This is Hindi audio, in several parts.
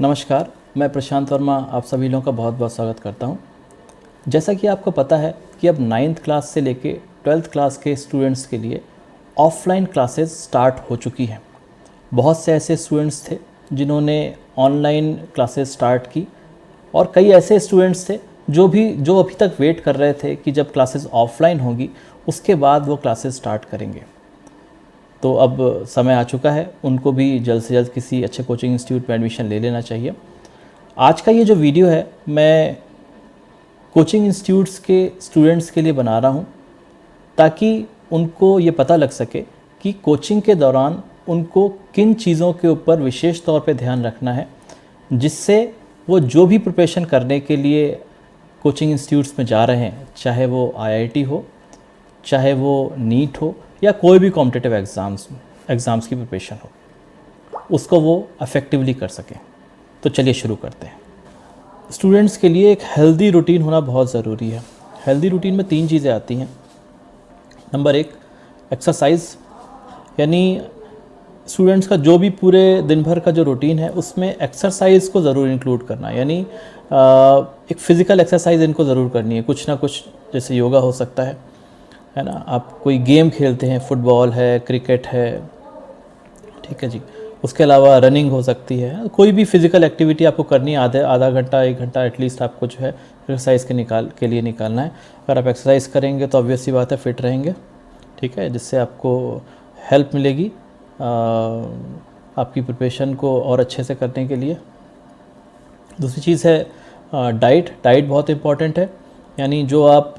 नमस्कार, मैं प्रशांत वर्मा आप सभी लोगों का बहुत बहुत स्वागत करता हूं। जैसा कि आपको पता है कि अब 9th क्लास से लेके 12th क्लास के स्टूडेंट्स के लिए ऑफलाइन क्लासेस स्टार्ट हो चुकी हैं। बहुत से ऐसे स्टूडेंट्स थे जिन्होंने ऑनलाइन क्लासेस स्टार्ट की और कई ऐसे स्टूडेंट्स थे जो अभी तक वेट कर रहे थे कि जब क्लासेस ऑफलाइन होगी उसके बाद वो क्लासेस स्टार्ट करेंगे। तो अब समय आ चुका है, उनको भी जल्द से जल्द किसी अच्छे कोचिंग इंस्टीट्यूट में एडमिशन ले लेना चाहिए। आज का ये जो वीडियो है मैं कोचिंग इंस्टीट्यूट्स के स्टूडेंट्स के लिए बना रहा हूँ ताकि उनको ये पता लग सके कि कोचिंग के दौरान उनको किन चीज़ों के ऊपर विशेष तौर पे ध्यान रखना है, जिससे वो जो भी प्रिपरेशन करने के लिए कोचिंग इंस्टीट्यूट्स में जा रहे हैं, चाहे वो आईआईटी हो, चाहे वो नीट हो या कोई भी कॉम्पिटिटिव एग्ज़ाम्स की प्रिपरेशन हो, उसको वो अफेक्टिवली कर सकें। तो चलिए शुरू करते हैं। स्टूडेंट्स के लिए एक हेल्दी रूटीन होना बहुत ज़रूरी है। हेल्दी रूटीन में 3 चीज़ें आती हैं। नंबर 1 एक्सरसाइज, यानी स्टूडेंट्स का जो भी पूरे दिन भर का जो रूटीन है उसमें एक्सरसाइज को ज़रूर इंक्लूड करना, यानी एक फ़िज़िकल एक्सरसाइज इनको ज़रूर करनी है, कुछ ना कुछ, जैसे योगा हो सकता है ना, आप कोई गेम खेलते हैं, फुटबॉल है, क्रिकेट है, ठीक है जी, उसके अलावा रनिंग हो सकती है, कोई भी फिज़िकल एक्टिविटी आपको करनी है, आधा घंटा 1 घंटा एटलीस्ट आपको जो है एक्सरसाइज के लिए निकालना है। अगर आप एक्सरसाइज करेंगे तो ऑब्वियस सी बात है फिट रहेंगे, ठीक है, जिससे आपको हेल्प मिलेगी आपकी प्रिपरेशन को और अच्छे से करने के लिए। दूसरी चीज़ है डाइट बहुत इम्पॉर्टेंट है, यानी जो आप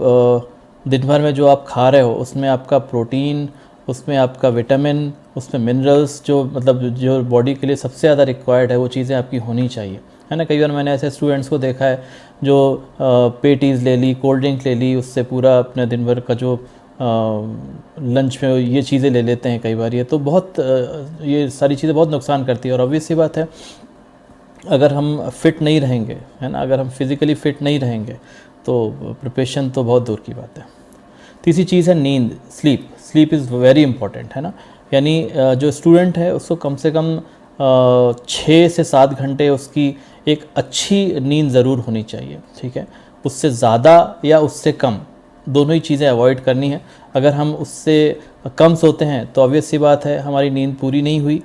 दिन भर में जो आप खा रहे हो उसमें आपका प्रोटीन, उसमें आपका विटामिन, उसमें मिनरल्स, जो बॉडी के लिए सबसे ज़्यादा रिक्वायर्ड है, वो चीज़ें आपकी होनी चाहिए, है ना। कई बार मैंने ऐसे स्टूडेंट्स को देखा है जो पेटीज़ ले ली, कोल्ड ड्रिंक ले ली, उससे पूरा अपने दिन भर का जो लंच में ये चीज़ें ले लेते हैं। कई बार ये सारी चीज़ें बहुत नुकसान करती है और ऑब्वियस सी बात है अगर हम फिट नहीं रहेंगे, है ना, अगर हम फिज़िकली फ़िट नहीं रहेंगे तो प्रिपरेशन तो बहुत दूर की बात है। तीसरी चीज़ है नींद, स्लीप इज़ वेरी इंपॉर्टेंट, है ना, यानी जो स्टूडेंट है उसको कम से कम 6 से 7 घंटे उसकी एक अच्छी नींद ज़रूर होनी चाहिए, ठीक है। उससे ज़्यादा या उससे कम दोनों ही चीज़ें अवॉइड करनी है। अगर हम उससे कम सोते हैं तो ऑब्वियस सी बात है हमारी नींद पूरी नहीं हुई,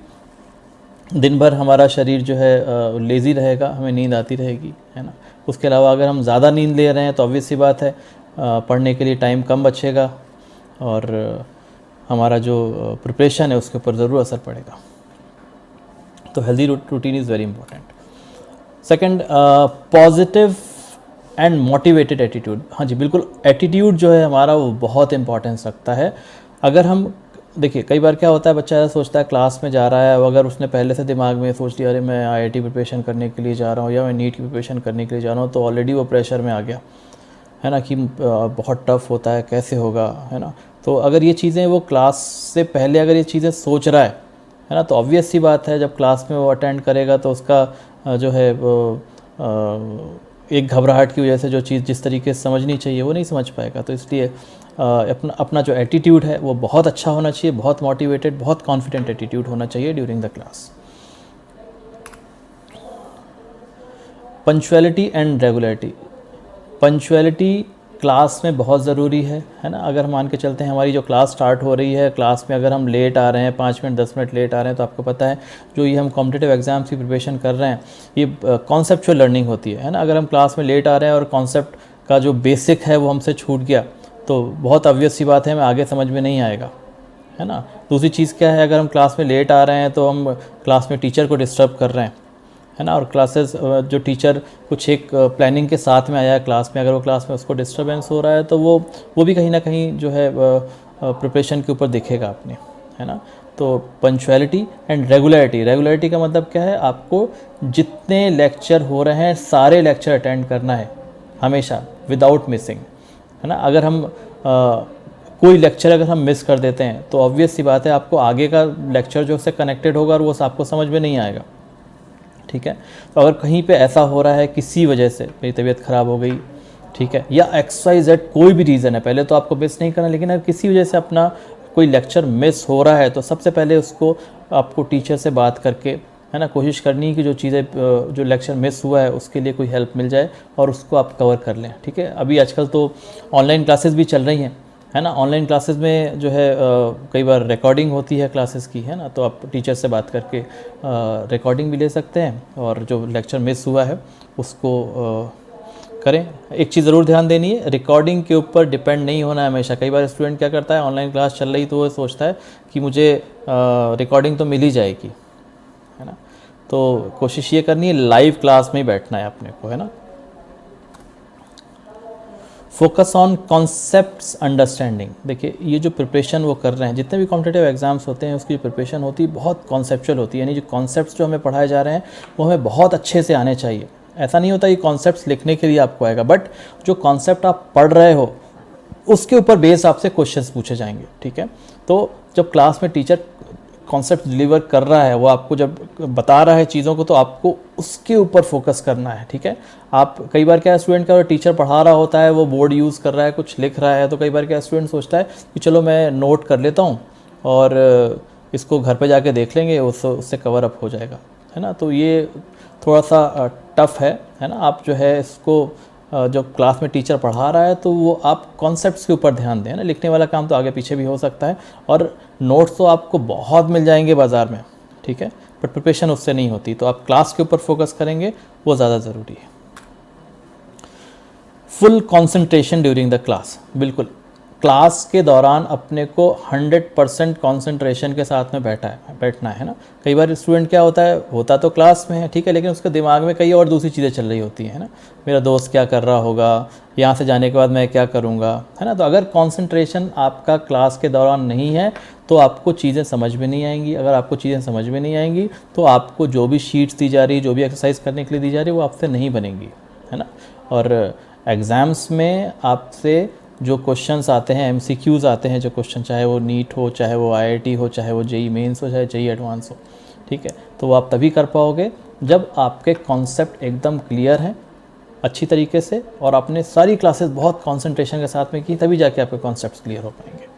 दिन भर हमारा शरीर जो है लेज़ी रहेगा, हमें नींद आती रहेगी, है ना। उसके अलावा अगर हम ज़्यादा नींद ले रहे हैं तो ऑब्वियस सी बात है पढ़ने के लिए टाइम कम बचेगा और हमारा जो प्रिपरेशन है उसके ऊपर ज़रूर असर पड़ेगा। तो healthy routine is very important. Second, positive and motivated attitude. हाँ जी, बिल्कुल, एटीट्यूड जो है हमारा वो बहुत इंपॉर्टेंस रखता है। अगर हम देखिए, कई बार क्या होता है, बच्चा ऐसा सोचता है क्लास में जा रहा है, अगर उसने पहले से दिमाग में सोच लिया अरे मैं आईआईटी प्रिपरेशन करने के लिए जा रहा हूँ या मैं नीट की प्रिपरेशन करने के लिए जा रहा हूँ, तो ऑलरेडी वो प्रेशर में आ गया, है ना, कि बहुत टफ होता है, कैसे होगा, है ना। तो अगर ये चीज़ें वो क्लास से पहले अगर ये चीज़ें सोच रहा है ना, तो ऑब्वियस सी बात है जब क्लास में वो अटेंड करेगा तो उसका जो है वो एक घबराहट की वजह से जो चीज़ जिस तरीके से समझनी चाहिए वो नहीं समझ पाएगा। तो इसलिए अपना जो एटीट्यूड है वो बहुत अच्छा होना चाहिए, बहुत मोटिवेटेड, बहुत कॉन्फिडेंट एटीट्यूड होना चाहिए during the class. Punctuality and regularity. Punctuality class में बहुत ज़रूरी है ना। अगर मान के चलते हैं हमारी जो क्लास स्टार्ट हो रही है, क्लास में अगर हम लेट आ रहे हैं, 5 मिनट 10 मिनट लेट आ रहे हैं, तो आपको पता है जो ये हम कॉम्पिटिटिव एग्ज़ाम्स की प्रिपरेशन कर रहे हैं ये कॉन्सेप्चुअल लर्निंग होती है ना। अगर हम क्लास में लेट आ रहे हैं और कॉन्सेप्ट का जो बेसिक है वो हमसे छूट गया तो बहुत ऑब्वियस सी बात है हमें आगे समझ में नहीं आएगा, है ना। दूसरी चीज़ क्या है, अगर हम क्लास में लेट आ रहे हैं तो हम क्लास में टीचर को डिस्टर्ब कर रहे हैं, है ना। और क्लासेस जो टीचर कुछ एक प्लानिंग के साथ में आया है क्लास में, अगर वो क्लास में उसको डिस्टर्बेंस हो रहा है तो वो भी कहीं ना कहीं जो है प्रिपरेशन के ऊपर दिखेगा अपने, है ना। तो पंक्चुअलिटी एंड रेगुलरिटी का मतलब क्या है, आपको जितने लेक्चर हो रहे हैं सारे लेक्चर अटेंड करना है हमेशा विदाउट मिसिंग, है ना। अगर हम कोई लेक्चर अगर हम मिस कर देते हैं तो ऑब्वियस सी बात है आपको आगे का लेक्चर जो उससे कनेक्टेड होगा और वो आपको समझ में नहीं आएगा, ठीक है। तो अगर कहीं पे ऐसा हो रहा है किसी वजह से मेरी तबीयत ख़राब हो गई, ठीक है, या XYZ कोई भी रीज़न है, पहले तो आपको मिस नहीं करना, लेकिन अगर किसी वजह से अपना कोई लेक्चर मिस हो रहा है तो सबसे पहले उसको आपको टीचर से बात करके है ना। कोशिश करनी है कि जो चीज़ें जो लेक्चर मिस हुआ है उसके लिए कोई हेल्प मिल जाए और उसको आप कवर कर लें, ठीक है। अभी आजकल तो ऑनलाइन क्लासेस भी चल रही हैं, है ना। ऑनलाइन क्लासेस में जो है कई बार रिकॉर्डिंग होती है क्लासेस की, है ना, तो आप टीचर से बात करके रिकॉर्डिंग भी ले सकते हैं और जो लेक्चर मिस हुआ है उसको करें। एक चीज़ ज़रूर ध्यान देनी है, रिकॉर्डिंग के ऊपर डिपेंड नहीं होना है हमेशा। कई बार स्टूडेंट क्या करता है, ऑनलाइन क्लास चल रही तो वो सोचता है कि मुझे रिकॉर्डिंग तो मिल ही जाएगी, है ना। तो कोशिश ये करनी है लाइव क्लास में ही बैठना है अपने को, है ना। Focus on concepts understanding. देखिए ये जो प्रिपरेशन वो कर रहे हैं, जितने भी कॉम्पिटिटिव एग्जाम्स होते हैं उसकी प्रिपरेशन होती है बहुत कॉन्सेप्चुअल होती है, यानी जो कॉन्सेप्ट्स जो हमें पढ़ाए जा रहे हैं वो हमें बहुत अच्छे से आने चाहिए। ऐसा नहीं होता ये कॉन्सेप्ट्स लिखने के लिए आपको आएगा, बट जो कॉन्सेप्ट आप पढ़ रहे हो उसके ऊपर बेस आपसे क्वेश्चंस पूछे जाएंगे, ठीक है। तो जब क्लास में टीचर कॉन्सेप्ट डिलीवर कर रहा है, वो आपको जब बता रहा है चीज़ों को, तो आपको उसके ऊपर फोकस करना है, ठीक है। आप कई बार क्या स्टूडेंट का टीचर पढ़ा रहा होता है, वो बोर्ड यूज़ कर रहा है, कुछ लिख रहा है, तो कई बार क्या स्टूडेंट सोचता है कि चलो मैं नोट कर लेता हूँ और इसको घर पे जाके देख लेंगे, उससे कवर अप हो जाएगा, है ना। तो ये थोड़ा सा टफ़ है ना। आप जो है इसको जब क्लास में टीचर पढ़ा रहा है तो वो आप कॉन्सेप्ट्स के ऊपर ध्यान दें ना। लिखने वाला काम तो आगे पीछे भी हो सकता है और नोट्स तो आपको बहुत मिल जाएंगे बाज़ार में, ठीक है, बट प्रिपरेशन उससे नहीं होती। तो आप क्लास के ऊपर फोकस करेंगे, वो ज़्यादा ज़रूरी है। Full concentration during the class, बिल्कुल क्लास के दौरान अपने को 100% कंसंट्रेशन के साथ में बैठना है ना। कई बार स्टूडेंट क्या होता तो क्लास में है, ठीक है, लेकिन उसके दिमाग में कई और दूसरी चीज़ें चल रही होती हैं ना। मेरा दोस्त क्या कर रहा होगा, यहाँ से जाने के बाद मैं क्या करूँगा, है ना। तो अगर कंसंट्रेशन आपका क्लास के दौरान नहीं है तो आपको चीज़ें समझ में नहीं आएंगी। अगर आपको चीज़ें समझ में नहीं आएंगी तो आपको जो भी शीट्स दी जा रही, जो भी एक्सरसाइज करने के लिए दी जा रही है, वो आपसे नहीं बनेंगी, है ना। और एग्ज़ाम्स में आपसे जो क्वेश्चंस आते हैं, MCQs आते हैं जो क्वेश्चन, चाहे वो नीट हो, चाहे वो IIT हो, चाहे वो JEE मेंस हो, चाहे JEE एडवांस हो, ठीक है, तो वो आप तभी कर पाओगे जब आपके कॉन्सेप्ट एकदम क्लियर हैं अच्छी तरीके से और आपने सारी क्लासेस बहुत कंसंट्रेशन के साथ में की, तभी जाके आपके कॉन्सेप्ट्स क्लियर हो पाएंगे।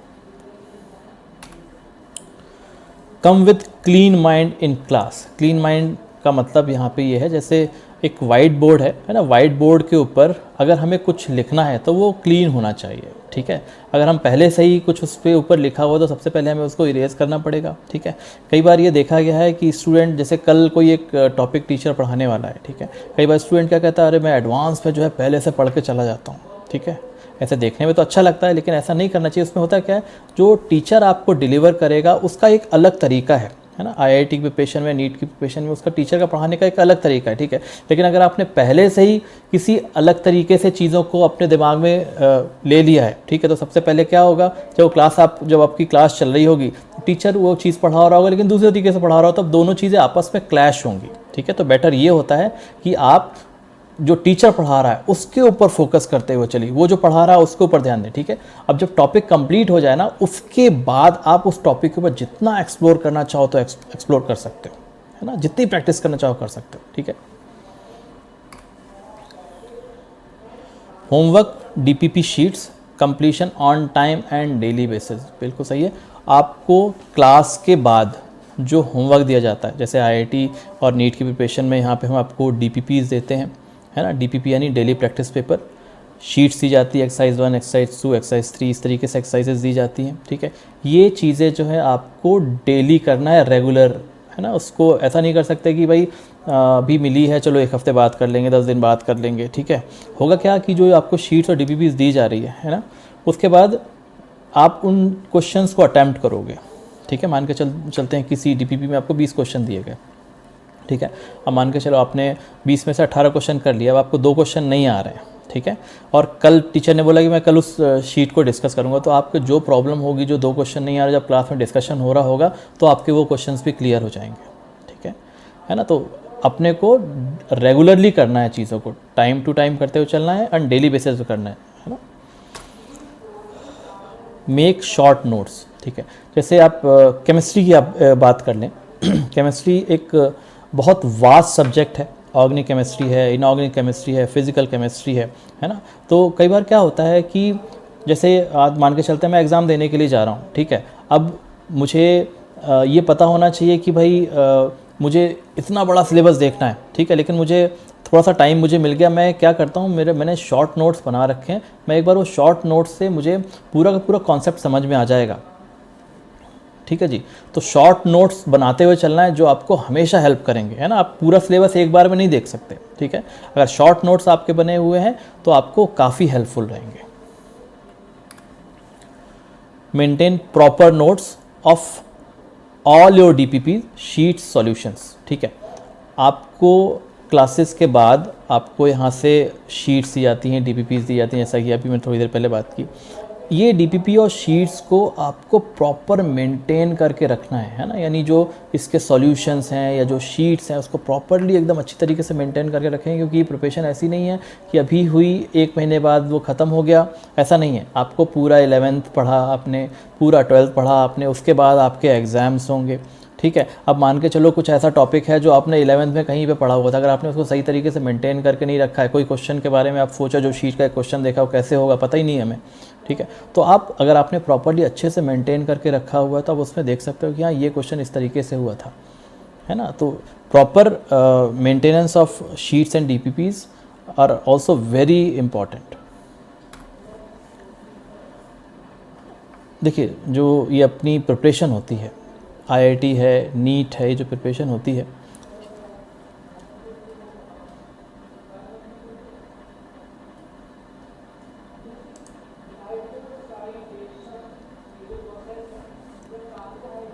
Come with clean mind in class. Clean mind का मतलब यहाँ पे ये है, जैसे एक वाइट बोर्ड है ना। वाइट बोर्ड के ऊपर अगर हमें कुछ लिखना है तो वो क्लीन होना चाहिए, ठीक है। अगर हम पहले से ही कुछ उस पर ऊपर लिखा हुआ तो सबसे पहले हमें उसको इरेज करना पड़ेगा, ठीक है। कई बार ये देखा गया है कि स्टूडेंट, जैसे कल कोई एक टॉपिक टीचर पढ़ाने वाला है, ठीक है, कई बार स्टूडेंट क्या कहता है, अरे मैं एडवांस पे जो है पहले से पढ़ के चला जाता हूँ, ठीक है। ऐसे देखने में तो अच्छा लगता है लेकिन ऐसा नहीं करना चाहिए। उसमें होता क्या है, जो टीचर आपको डिलीवर करेगा उसका एक अलग तरीका है ना। IIT की प्रिपरेशन में, नीट की प्रिपरेशन में उसका टीचर का पढ़ाने का एक अलग तरीका है, ठीक है। लेकिन अगर आपने पहले से ही किसी अलग तरीके से चीज़ों को अपने दिमाग में ले लिया है, ठीक है, तो सबसे पहले क्या होगा, जब आपकी क्लास चल रही होगी, टीचर वो चीज़ पढ़ा रहा होगा लेकिन दूसरे तरीके से पढ़ा रहा हो, तब दोनों चीज़ें आपस में क्लैश होंगी, ठीक है। तो बेटर ये होता है कि आप जो टीचर पढ़ा रहा है उसके ऊपर फोकस करते हुए चलिए, वो जो पढ़ा रहा है उसके ऊपर ध्यान दें, ठीक है। अब जब टॉपिक कंप्लीट हो जाए ना, उसके बाद आप उस टॉपिक के ऊपर जितना एक्सप्लोर करना चाहो तो एक्सप्लोर कर सकते हो, है ना। जितनी प्रैक्टिस करना चाहो कर सकते हो, ठीक है। Homework DPP sheets completion on time and daily basis, बिल्कुल सही है। आपको क्लास के बाद जो होमवर्क दिया जाता है, जैसे IIT और नीट की प्रिपरेशन में यहाँ पे हम आपको DPPs देते हैं, है ना। DPP यानी डेली प्रैक्टिस पेपर, शीट्स दी जाती है, एक्सरसाइज 1, एक्सरसाइज 2, एक्सरसाइज 3, इस तरीके से एक्सरसाइजेज दी जाती हैं, ठीक है। ये चीज़ें जो है आपको डेली करना है, रेगुलर, है ना। उसको ऐसा नहीं कर सकते कि भाई अभी मिली है चलो एक हफ्ते बाद कर लेंगे, 10 दिन बाद कर लेंगे, ठीक है। होगा क्या कि जो आपको शीट्स और DPPs दी जा रही है ना, उसके बाद आप उन क्वेश्चंस को अटैम्प्ट करोगे, ठीक है। मान के चलते हैं किसी DPP में आपको 20 क्वेश्चन दिए गए, ठीक है। अब मान के चलो आपने 20 में से 18 क्वेश्चन कर लिया, अब आपको 2 क्वेश्चन नहीं आ रहे हैं, ठीक है। और कल टीचर ने बोला कि मैं कल उस शीट को डिस्कस करूंगा, तो आपको जो प्रॉब्लम होगी, जो 2 क्वेश्चन नहीं आ रहे, जब क्लास में डिस्कशन हो रहा होगा तो आपके वो क्वेश्चंस भी क्लियर हो जाएंगे, ठीक है ना। तो अपने को रेगुलरली करना है, चीज़ों को टाइम टू टाइम करते हुए चलना है और डेली बेसिस पे करना है ना। मेक शॉर्ट नोट्स, ठीक है। जैसे आप केमिस्ट्री की आप बात कर लें, केमिस्ट्री एक बहुत वास्ट सब्जेक्ट है। ऑर्गेनिक केमिस्ट्री है, इनऑर्गेनिक केमिस्ट्री है, फिजिकल केमिस्ट्री है ना। तो कई बार क्या होता है कि जैसे आज मान के चलते हैं मैं एग्ज़ाम देने के लिए जा रहा हूँ, ठीक है। अब मुझे ये पता होना चाहिए कि भाई मुझे इतना बड़ा सिलेबस देखना है, ठीक है, लेकिन मुझे थोड़ा सा टाइम मुझे मिल गया, मैं क्या करता हूँ, मैंने शॉर्ट नोट्स बना रखे हैं, मैं एक बार वो शॉर्ट नोट्स से मुझे पूरा का पूरा कॉन्सेप्ट समझ में आ जाएगा, ठीक है जी। तो शॉर्ट नोट्स बनाते हुए चलना है जो आपको हमेशा हेल्प करेंगे, है ना। आप पूरा सिलेबस एक बार में नहीं देख सकते, ठीक है। अगर शॉर्ट नोट्स आपके बने हुए हैं तो आपको काफ़ी हेल्पफुल रहेंगे। Maintain proper notes of all your DPP sheets solutions, ठीक है। आपको क्लासेस के बाद आपको यहाँ से शीट्स दी जाती हैं, डीपीपीज दी जाती हैं, जैसा कि अभी मैंने थोड़ी देर पहले बात की। ये डीपीपी और शीट्स को आपको प्रॉपर मेंटेन करके रखना है ना। यानी जो इसके सॉल्यूशंस हैं या जो शीट्स हैं उसको प्रॉपरली एकदम अच्छी तरीके से मेंटेन करके रखें, क्योंकि ये प्रिपरेशन ऐसी नहीं है कि अभी हुई 1 महीने बाद वो ख़त्म हो गया, ऐसा नहीं है। आपको पूरा 11th पढ़ा आपने, पूरा 12th पढ़ा आपने, उसके बाद आपके एग्ज़ाम्स होंगे, ठीक है। अब मान के चलो कुछ ऐसा टॉपिक है जो आपने 11th में कहीं पे पढ़ा हुआ था, अगर आपने उसको सही तरीके से मेंटेन करके नहीं रखा है, कोई क्वेश्चन के बारे में आप सोचा, जो शीट का एक क्वेश्चन देखा वो कैसे होगा पता ही नहीं है हमें, ठीक है। तो आप अगर आपने प्रॉपर्ली अच्छे से मेंटेन करके रखा हुआ है तो आप उसमें देख सकते हो कि हाँ ये क्वेश्चन इस तरीके से हुआ था, है ना। तो proper maintenance of sheets and DPPs are also very important. देखिए जो ये अपनी प्रिपरेशन होती है, आईआईटी है, नीट है, ये जो प्रिपरेशन होती है,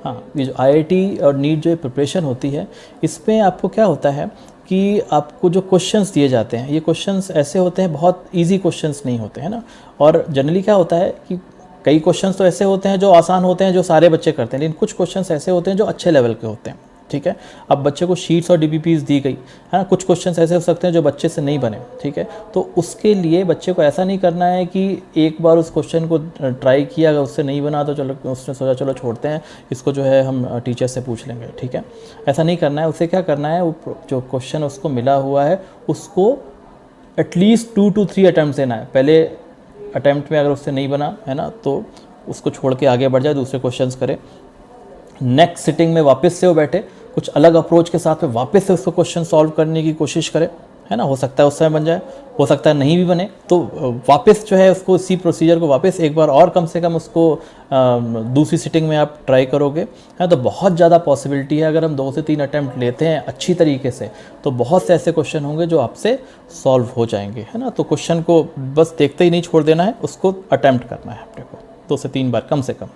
हाँ, ये जो आईआईटी और नीट जो प्रिपरेशन होती है, इसमें आपको क्या होता है कि आपको जो क्वेश्चंस दिए जाते हैं, ये क्वेश्चंस ऐसे होते हैं, बहुत इजी क्वेश्चंस नहीं होते हैं ना। और जनरली क्या होता है कि कई क्वेश्चंस तो ऐसे होते हैं जो आसान होते हैं, जो सारे बच्चे करते हैं, लेकिन कुछ क्वेश्चंस ऐसे होते हैं जो अच्छे लेवल के होते हैं, ठीक है। अब बच्चे को शीट्स और डीपीपीज दी गई है ना, कुछ क्वेश्चंस ऐसे हो सकते हैं जो बच्चे से नहीं बने, ठीक है। तो उसके लिए बच्चे को ऐसा नहीं करना है कि एक बार उस क्वेश्चन को ट्राई किया, अगर उससे नहीं बना तो चलो उसने सोचा चलो छोड़ते हैं इसको, जो है हम टीचर से पूछ लेंगे, ठीक है। ऐसा नहीं करना है। उसे क्या करना है, वो जो क्वेश्चन उसको मिला हुआ है उसको एटलीस्ट 2 to 3 अटैम्प्ट देना है। पहले अटैम्प्ट में अगर उससे नहीं बना है ना तो उसको छोड़ के आगे बढ़ जाए, दूसरे क्वेश्चंस करे। नेक्स्ट सिटिंग में वापस से वो बैठे, कुछ अलग अप्रोच के साथ में वापस से उसको क्वेश्चन सॉल्व करने की कोशिश करे, है ना। हो सकता है उस समय बन जाए, हो सकता है नहीं भी बने, तो वापस जो है उसको इसी प्रोसीजर को वापस एक बार और कम से कम उसको दूसरी सिटिंग में आप ट्राई करोगे, है तो बहुत ज़्यादा पॉसिबिलिटी है। अगर हम 2 से 3 अटैम्प्ट लेते हैं अच्छी तरीके से तो बहुत से ऐसे क्वेश्चन होंगे जो आपसे सॉल्व हो जाएंगे, है ना। तो क्वेश्चन को बस देखते ही नहीं छोड़ देना है, उसको अटैम्प्ट करना है अपने को 2 से 3 बार कम से कम।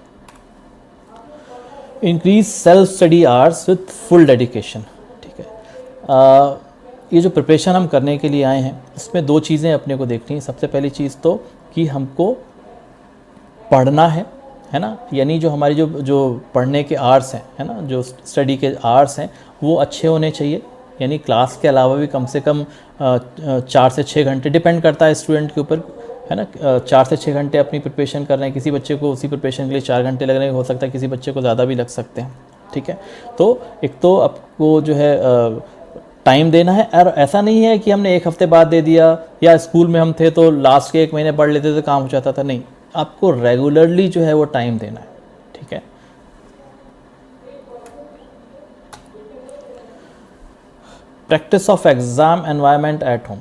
Increase self study hours with full dedication, ठीक है। ये जो प्रिपरेशन हम करने के लिए आए हैं इसमें 2 चीज़ें अपने को देखनी है। सबसे पहली चीज़ तो कि हमको पढ़ना है ना, यानी जो हमारी जो पढ़ने के आवर्स हैं, है ना, जो स्टडी के आवर्स हैं वो अच्छे होने चाहिए। यानी क्लास के अलावा भी कम से कम 4 से 6 घंटे, डिपेंड करता है स्टूडेंट के ऊपर, है ना, 4 से 6 घंटे अपनी प्रिपरेशन कर रहे हैं। किसी बच्चे को उसी प्रिपरेशन के लिए 4 घंटे लग रहे हैं, हो सकता है किसी बच्चे को ज़्यादा भी लग सकते हैं, ठीक है। तो एक तो आपको जो है टाइम देना है, और ऐसा नहीं है कि हमने 1 हफ्ते बाद दे दिया, या स्कूल में हम थे तो लास्ट के 1 महीने पढ़ लेते थे काम हो जाता था, नहीं, आपको रेगुलरली जो है वो टाइम देना है, ठीक है। Practice of exam environment at home,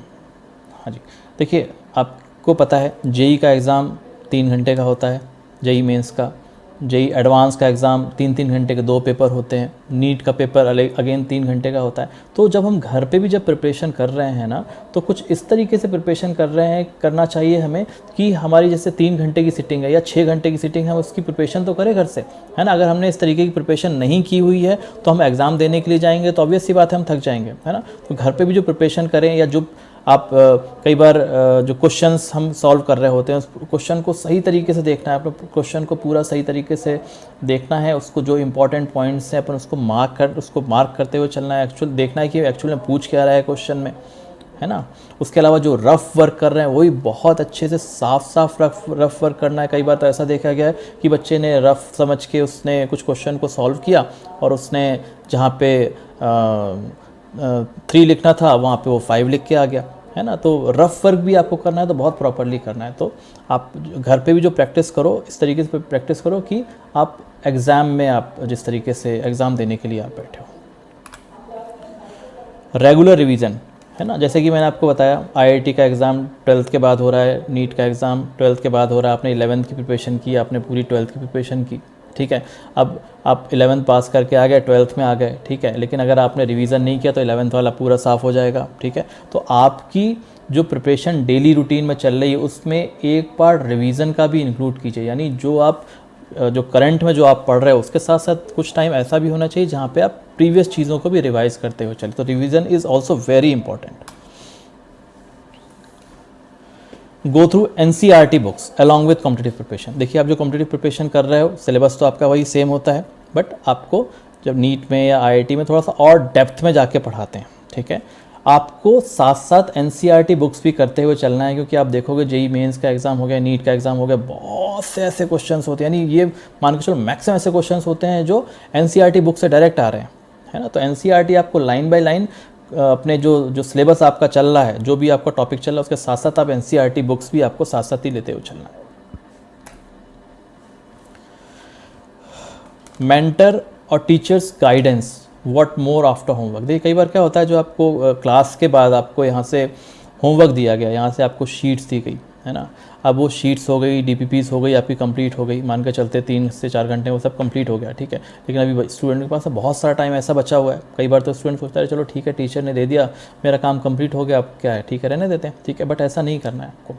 हाँ जी। देखिए आपको पता है जेई का एग्ज़ाम 3 घंटे का होता है, जेई मेंस का, जेई एडवांस का एग्ज़ाम 3-3 घंटे के 2 पेपर होते हैं, नीट का पेपर अगेन 3 घंटे का होता है। तो जब हम घर पे भी जब प्रिपरेशन कर रहे हैं ना, तो कुछ इस तरीके से प्रिपरेशन करना चाहिए हमें कि हमारी जैसे 3 घंटे की सिटिंग है या 6 घंटे की सिटिंग है, हम उसकी प्रिपरेशन तो करें घर से, है ना। अगर हमने इस तरीके की प्रिपरेशन नहीं की हुई है तो हम एग्ज़ाम देने के लिए जाएंगे तो ऑब्वियस सी बात है हम थक जाएंगे, है ना। तो घर पर भी जो प्रिपरेशन करें, या जो आप कई बार जो क्वेश्चंस हम सॉल्व कर रहे होते हैं उस क्वेश्चन को सही तरीके से देखना है, अपने क्वेश्चन को पूरा सही तरीके से देखना है, उसको जो इंपॉर्टेंट पॉइंट्स हैं अपन उसको मार्क करते हुए चलना है, एक्चुअल देखना है कि एक्चुअल में पूछ क्या रहा है क्वेश्चन में, है ना। उसके अलावा जो रफ़ वर्क कर रहे हैं वही बहुत अच्छे से साफ रफ़ वर्क करना है। कई बार तो ऐसा देखा गया है कि बच्चे ने रफ़ समझ के उसने कुछ क्वेश्चन को सॉल्व किया और उसने जहाँ पे 3 लिखना था वहाँ पे वो 5 लिख के आ गया, है ना। तो रफ़ वर्क भी आपको करना है तो बहुत प्रॉपरली करना है। तो आप घर पे भी जो प्रैक्टिस करो, इस तरीके से प्रैक्टिस करो कि आप एग्ज़ाम में आप जिस तरीके से एग्ज़ाम देने के लिए आप बैठे हो। रेगुलर रिवीजन, है ना, जैसे कि मैंने आपको बताया आईआईटी का एग्ज़ाम 12th के बाद हो रहा है, नीट का एग्ज़ाम 12th के बाद हो रहा है, आपने 11th की प्रिपरेशन की, आपने पूरी 12th की प्रिपरेशन की, ठीक है, अब आप 11th पास करके आ गए, 12th में आ गए, ठीक है, लेकिन अगर आपने रिवीजन नहीं किया तो 11th वाला पूरा साफ़ हो जाएगा, ठीक है। तो आपकी जो प्रिपरेशन डेली रूटीन में चल रही है उसमें एक पार्ट रिवीजन का भी इंक्लूड कीजिए, यानी जो करंट में जो आप पढ़ रहे हो उसके साथ साथ कुछ टाइम ऐसा भी होना चाहिए जहाँ पे आप प्रीवियस चीज़ों को भी रिवाइज करते हुए चले। तो revision is also very important. Go through NCERT books along with competitive preparation. देखिए आप जो कॉम्पिटिटिव प्रिपरेशन कर रहे हो सिलेबस तो आपका वही सेम होता है, बट आपको जब नीट में या आईआईटी में थोड़ा सा और डेप्थ में जाके पढ़ाते हैं, ठीक है। आपको साथ साथ एनसीईआरटी बुक्स भी करते हुए चलना है, क्योंकि आप देखोगे जेईई मेंस का एग्ज़ाम हो गया, नीट का एग्ज़ाम हो गया, बहुत से ऐसे क्वेश्चंस होते हैं, यानी ये मान के चलो मैक्सिमम ऐसे क्वेश्चंस होते हैं जो एनसीईआरटी बुक से डायरेक्ट आ रहे हैं, है ना। तो एनसीईआरटी आपको लाइन बाय लाइन अपने जो सिलेबस आपका चल रहा है, जो भी आपका टॉपिक चल रहा है उसके साथ साथ आप एनसीईआरटी बुक्स भी आपको साथ साथ ही लेते हुए चलना है। मेंटर और teachers guidance, what more after homework. देखिए कई बार क्या होता है, जो आपको क्लास के बाद आपको यहाँ से होमवर्क दिया गया, यहाँ से आपको शीट्स दी गई, है ना, अब वो शीट्स हो गई, डीपीपीस हो गई, आपकी कंप्लीट हो गई, मान के चलते 3 से 4 घंटे वो सब कंप्लीट हो गया, ठीक है। लेकिन अभी स्टूडेंट के पास बहुत सारा टाइम ऐसा बचा हुआ है, कई बार तो स्टूडेंट सोचता है चलो ठीक है टीचर ने दे दिया, मेरा काम कंप्लीट हो गया, अब क्या है, ठीक है रहने देते हैं, ठीक है। बट ऐसा नहीं करना है आपको।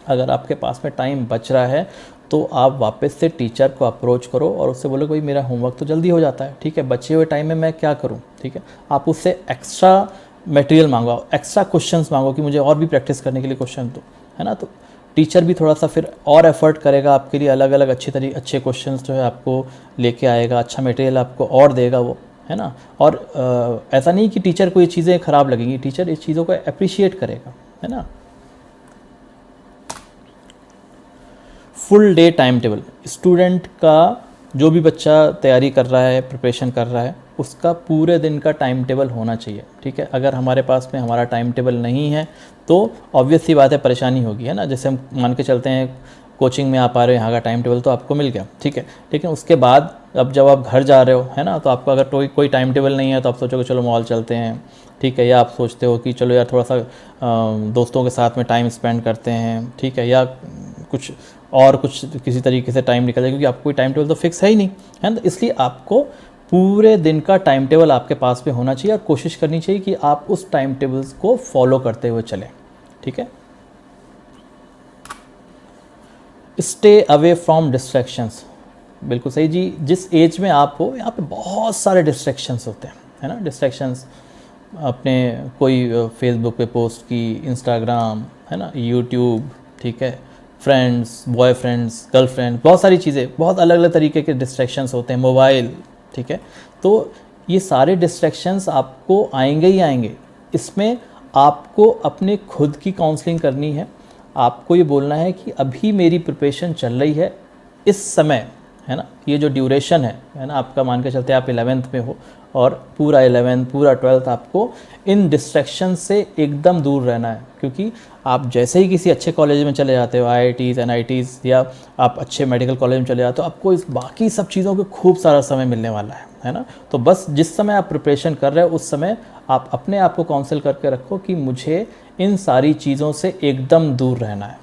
अगर आपके पास में टाइम बच रहा है तो आप वापस से टीचर को अप्रोच करो और उससे बोलो भाई मेरा होमवर्क तो जल्दी हो जाता है, ठीक है, बचे हुए टाइम में मैं क्या करूं, ठीक है। आप उससे एक्स्ट्रा मटेरियल मांगो, एक्स्ट्रा क्वेश्चंस मांगो कि मुझे और भी प्रैक्टिस करने के लिए क्वेश्चन दो, है ना। तो टीचर भी थोड़ा सा फिर और एफर्ट करेगा आपके लिए, अलग अलग अच्छे क्वेश्चंस जो है आपको लेके आएगा, अच्छा मटेरियल आपको और देगा वो, है ना। और ऐसा नहीं कि टीचर को ये चीज़ें ख़राब लगेंगी, टीचर इस चीज़ों को अप्रिशिएट करेगा, है ना। Full day time table, student का जो भी बच्चा तैयारी कर रहा है, प्रिपरेशन कर रहा है, उसका पूरे दिन का टाइम टेबल होना चाहिए, ठीक है। अगर हमारे पास में हमारा टाइम टेबल नहीं है तो ऑब्वियस सी बात है परेशानी होगी, है ना। जैसे हम मान के चलते हैं कोचिंग में आप आ रहे हो, यहाँ का टाइम टेबल तो आपको मिल गया, ठीक है, लेकिन उसके बाद अब जब आप घर जा रहे हो, है ना, तो आपका अगर कोई टाइम टेबल नहीं है तो आप सोचोगे चलो मॉल चलते हैं, ठीक है, या आप सोचते हो कि चलो यार थोड़ा सा दोस्तों के साथ में टाइम स्पेंड करते हैं, ठीक है, या कुछ किसी तरीके से टाइम निकल जाए, क्योंकि आपको कोई टाइम टेबल तो फिक्स है ही नहीं, है ना। इसलिए आपको पूरे दिन का टाइम टेबल आपके पास में होना चाहिए और कोशिश करनी चाहिए कि आप उस टाइम टेबल्स को फॉलो करते हुए चलें, ठीक है। स्टे अवे फ्रॉम डिस्ट्रैक्शंस, बिल्कुल सही जी। जिस एज में आप हो यहाँ पे बहुत सारे डिस्ट्रैक्शंस होते हैं, है ना। डिस्ट्रैक्शंस अपने कोई फेसबुक पे पोस्ट की, इंस्टाग्राम, है ना, यूट्यूब, ठीक है, फ्रेंड्स, बॉयफ्रेंड्स, गर्लफ्रेंड, बहुत सारी चीज़ें, बहुत अलग अलग तरीके के डिस्ट्रैक्शंस होते हैं, मोबाइल, ठीक है। तो ये सारे डिस्ट्रैक्शंस आपको आएंगे ही आएंगे। इसमें आपको अपने खुद की काउंसलिंग करनी है, आपको ये बोलना है कि अभी मेरी प्रिपरेशन चल रही है इस समय, है ना, ये जो ड्यूरेशन है ना, आपका मान के चलते आप 11th में हो और पूरा 11th पूरा 12th आपको इन डिस्ट्रैक्शन से एकदम दूर रहना है, क्योंकि आप जैसे ही किसी अच्छे कॉलेज में चले जाते हो, आईआईटीज़, एनआईटीज़, या आप अच्छे मेडिकल कॉलेज में चले जाते हो, आपको इस बाकी सब चीज़ों को खूब सारा समय मिलने वाला है ना। तो बस जिस समय आप प्रिपरेशन कर रहे हो उस समय आप अपने आप को काउंसिल करके रखो कि मुझे इन सारी चीज़ों से एकदम दूर रहना है।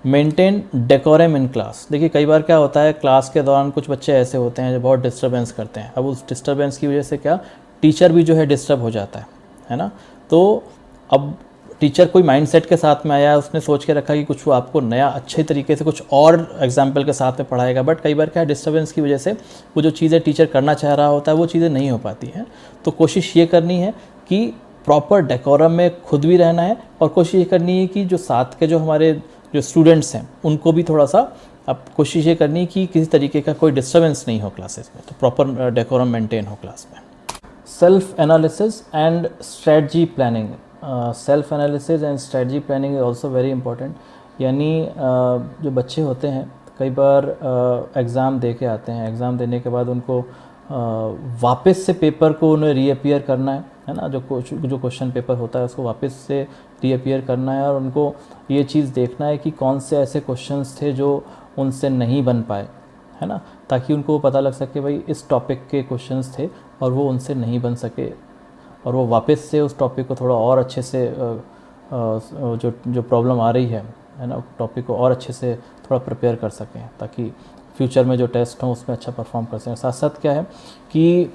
Maintain decorum in class. देखिए कई बार क्या होता है, क्लास के दौरान कुछ बच्चे ऐसे होते हैं जो बहुत डिस्टर्बेंस करते हैं। अब उस डिस्टर्बेंस की वजह से क्या टीचर भी जो है डिस्टर्ब हो जाता है ना। तो अब टीचर कोई माइंडसेट के साथ में आया, उसने सोच के रखा कि कुछ वो आपको नया अच्छे तरीके से कुछ और एग्जाम्पल के साथ में पढ़ाएगा, बट कई बार क्या है डिस्टर्बेंस की वजह से वो जो चीज़ें टीचर करना चाह रहा होता है वो चीज़ें नहीं हो पाती हैं। तो कोशिश ये करनी है कि प्रॉपर डेकोरम में खुद भी रहना है और कोशिश ये करनी है कि जो साथ के जो हमारे जो स्टूडेंट्स हैं उनको भी थोड़ा सा अब कोशिश ये करनी है कि किसी तरीके का कोई डिस्टर्बेंस नहीं हो क्लासेस में, तो प्रॉपर डेकोरम मेंटेन हो क्लास में। Self analysis and strategy planning. Self analysis and strategy planning is also very important. यानी जो बच्चे होते हैं कई बार एग्ज़ाम दे के आते हैं, एग्ज़ाम देने के बाद उनको वापस से पेपर को उन्हें रीअपियर करना है ना, जो क्वेश्चन पेपर होता है उसको वापस से रीअपियर करना है, और उनको ये चीज़ देखना है कि कौन से ऐसे क्वेश्चंस थे जो उनसे नहीं बन पाए, है ना। ताकि उनको पता लग सके भाई इस टॉपिक के क्वेश्चंस थे और वो उनसे नहीं बन सके, और वो वापस से उस टॉपिक को थोड़ा और अच्छे से जो प्रॉब्लम आ रही है ना, टॉपिक को और अच्छे से थोड़ा प्रिपेयर कर सकें, ताकि फ्यूचर में जो टेस्ट हों उसमें अच्छा परफॉर्म कर सकें। साथ साथ क्या है कि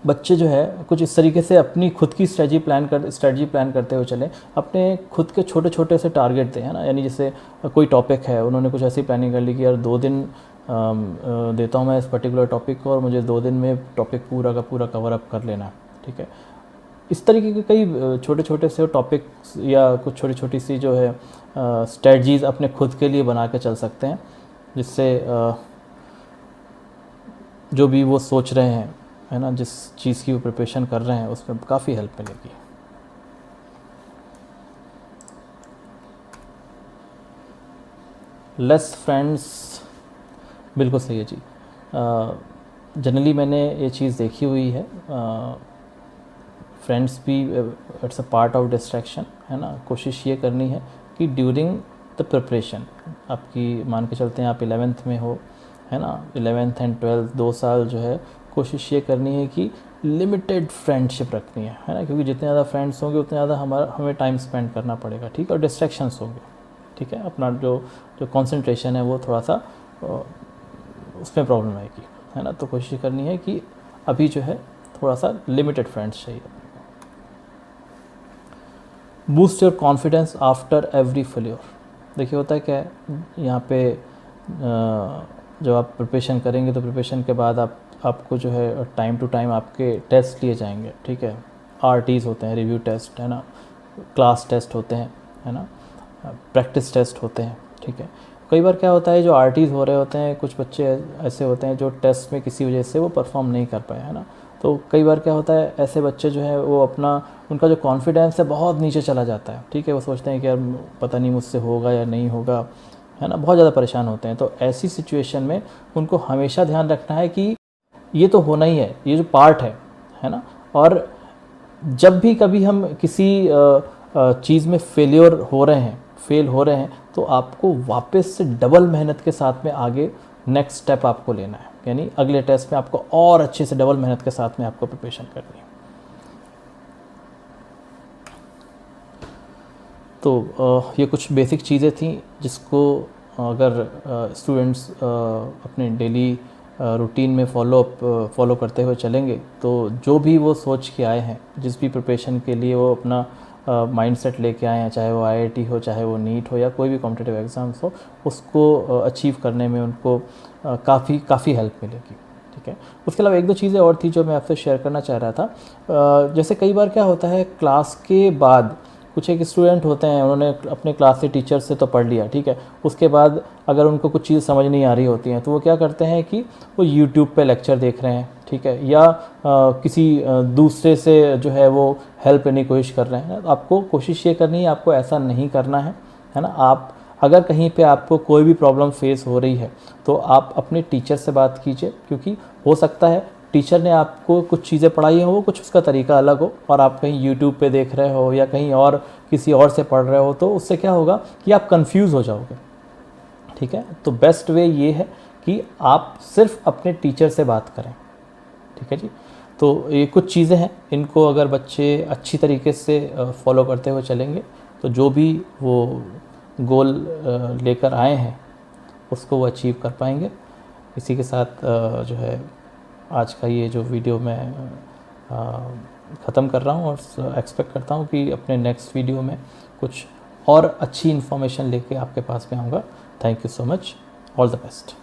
बच्चे जो है कुछ इस तरीके से अपनी खुद की स्ट्रेटजी प्लान करते हुए चलें, अपने खुद के छोटे छोटे से टारगेट दें, है ना। यानी जैसे कोई टॉपिक है, उन्होंने कुछ ऐसी प्लानिंग कर ली कि यार 2 दिन देता हूँ मैं इस पर्टिकुलर टॉपिक को और मुझे 2 दिन में टॉपिक पूरा का पूरा कवर अप कर लेना है, ठीक है। इस तरीके के कई छोटे छोटे से टॉपिक्स या कुछ छोटी छोटी सी जो है स्ट्रेटजीज़ अपने खुद के लिए बना के चल सकते हैं, जिससे जो भी वो सोच रहे हैं, है ना, जिस चीज़ की वो प्रिपरेशन कर रहे हैं उसमें काफ़ी हेल्प मिलेगी। लेस फ्रेंड्स, बिल्कुल सही है जी। जनरली मैंने ये चीज़ देखी हुई है, फ्रेंड्स भी it's a part of distraction, है ना। कोशिश ये करनी है कि ड्यूरिंग द प्रिपरेशन, आपकी मान के चलते हैं आप 11th में हो, है ना, 11th एंड 12th 2 साल जो है कोशिश ये करनी है कि लिमिटेड फ्रेंडशिप रखनी है ना, क्योंकि जितने ज़्यादा फ्रेंड्स होंगे उतने ज़्यादा हमें टाइम स्पेंड करना पड़ेगा, ठीक है, और डिस्ट्रैक्शंस होंगे, ठीक है। अपना जो कंसंट्रेशन है वो थोड़ा सा उसमें प्रॉब्लम आएगी, है ना। तो कोशिश करनी है कि अभी जो है थोड़ा सा लिमिटेड फ्रेंड्स चाहिए। Boost your confidence after every failure. देखिए होता है क्या है, यहाँ पे जब आप प्रिपरेशन करेंगे तो प्रिपरेशन के बाद आपको जो है टाइम टू टाइम आपके टेस्ट लिए जाएंगे, ठीक है। RTs होते हैं, रिव्यू टेस्ट, है ना, क्लास टेस्ट होते हैं, है ना, प्रैक्टिस टेस्ट होते हैं, ठीक है। कई बार क्या होता है, जो RTs हो रहे होते हैं, कुछ बच्चे ऐसे होते हैं जो टेस्ट में किसी वजह से वो परफॉर्म नहीं कर पाए, है ना। तो कई बार क्या होता है, ऐसे बच्चे जो है वो उनका जो कॉन्फिडेंस है बहुत नीचे चला जाता है, ठीक है। वो सोचते हैं कि यार पता नहीं मुझसे होगा या नहीं होगा, है ना, बहुत ज़्यादा परेशान होते हैं। तो ऐसी सिचुएशन में उनको हमेशा ध्यान रखना है कि ये तो होना ही है, ये जो पार्ट है ना। और जब भी कभी हम किसी चीज़ में फेल हो रहे हैं तो आपको वापस से डबल मेहनत के साथ में आगे नेक्स्ट स्टेप आपको लेना है, यानी अगले टेस्ट में आपको और अच्छे से डबल मेहनत के साथ में आपको प्रिपरेशन करनी है। तो ये कुछ बेसिक चीज़ें थी जिसको अगर स्टूडेंट्स अपने डेली रूटीन में फॉलो करते हुए चलेंगे तो जो भी वो सोच के आए हैं, जिस भी प्रिपरेशन के लिए वो अपना माइंडसेट लेके आए हैं, चाहे वो IIT हो, चाहे वो नीट हो या कोई भी कॉम्पिटिटिव एग्ज़ाम्स हो, उसको अचीव करने में उनको काफ़ी हेल्प मिलेगी, ठीक है। उसके अलावा 1-2 चीज़ें और थी जो मैं आपसे शेयर करना चाह रहा था। जैसे कई बार क्या होता है, क्लास के बाद कुछ एक स्टूडेंट होते हैं, उन्होंने अपने क्लास के टीचर से तो पढ़ लिया, ठीक है, उसके बाद अगर उनको कुछ चीज़ समझ नहीं आ रही होती हैं तो वो क्या करते हैं कि वो YouTube पे लेक्चर देख रहे हैं, ठीक है, या किसी दूसरे से जो है वो हेल्प लेने की कोशिश कर रहे हैं। तो आपको कोशिश ये करनी है, आपको ऐसा नहीं करना है ना। आप अगर कहीं पे आपको कोई भी प्रॉब्लम फेस हो रही है तो आप अपने टीचर से बात कीजिए, क्योंकि हो सकता है टीचर ने आपको कुछ चीज़ें पढ़ाई हो, वो कुछ उसका तरीका अलग हो और आप कहीं YouTube पे देख रहे हो या कहीं और किसी और से पढ़ रहे हो, तो उससे क्या होगा कि आप कंफ्यूज हो जाओगे, ठीक है। तो बेस्ट वे ये है कि आप सिर्फ अपने टीचर से बात करें, ठीक है जी। तो ये कुछ चीज़ें हैं, इनको अगर बच्चे अच्छी तरीके से फॉलो करते हुए चलेंगे तो जो भी वो गोल लेकर आए हैं उसको वो अचीव कर पाएंगे। इसी के साथ जो है आज का ये जो वीडियो मैं ख़त्म कर रहा हूँ और एक्सपेक्ट करता हूँ कि अपने नेक्स्ट वीडियो में कुछ और अच्छी इन्फॉर्मेशन लेके आपके पास में आऊँगा। Thank you so much, all the best.